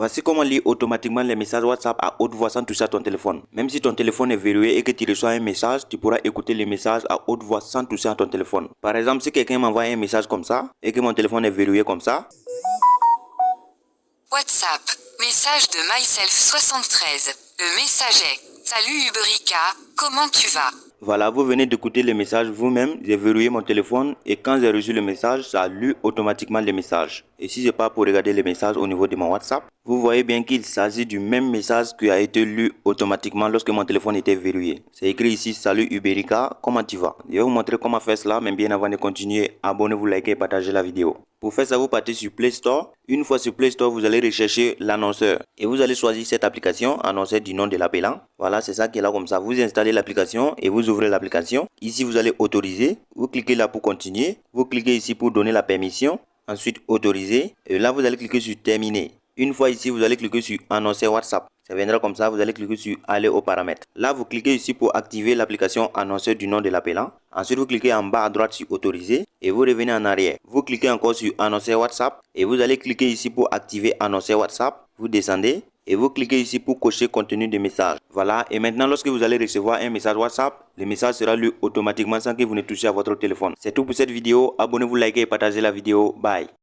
Voici comment lire automatiquement les messages WhatsApp à haute voix sans toucher à ton téléphone. Même si ton téléphone est verrouillé et que tu reçois un message, tu pourras écouter les messages à haute voix sans toucher à ton téléphone. Par exemple, si quelqu'un m'envoie un message comme ça et que mon téléphone est verrouillé comme ça. WhatsApp, message de myself73. Le message est: Salut Uberika, comment tu vas? Voilà, vous venez d'écouter le message vous-même, j'ai verrouillé mon téléphone et quand j'ai reçu le message, ça a lu automatiquement les messages. Et si je pars pour regarder les messages au niveau de mon WhatsApp, vous voyez bien qu'il s'agit du même message qui a été lu automatiquement lorsque mon téléphone était verrouillé. C'est écrit ici: Salut Uberika, comment tu vas? Je vais vous montrer comment faire cela, mais bien avant de continuer, abonnez-vous, likez et partagez la vidéo. Pour faire ça, vous partez sur Play Store. Une fois sur Play Store, vous allez rechercher l'annonceur. Et vous allez choisir cette application, annonceur du nom de l'appelant. Voilà, c'est ça qui est là comme ça. Vous installez l'application et vous ouvrez l'application. Ici, vous allez autoriser. Vous cliquez là pour continuer. Vous cliquez ici pour donner la permission. Ensuite, autoriser. Et là, vous allez cliquer sur terminer. Une fois ici, vous allez cliquer sur annoncer WhatsApp. Ça viendra comme ça, vous allez cliquer sur aller aux paramètres. Là, vous cliquez ici pour activer l'application annonceur du nom de l'appelant. Ensuite, vous cliquez en bas à droite sur autoriser et vous revenez en arrière. Vous cliquez encore sur annoncer WhatsApp et vous allez cliquer ici pour activer annoncer WhatsApp. Vous descendez et vous cliquez ici pour cocher contenu de message. Voilà, et maintenant lorsque vous allez recevoir un message WhatsApp, le message sera lu automatiquement sans que vous ne touchiez à votre téléphone. C'est tout pour cette vidéo. Abonnez-vous, likez et partagez la vidéo. Bye.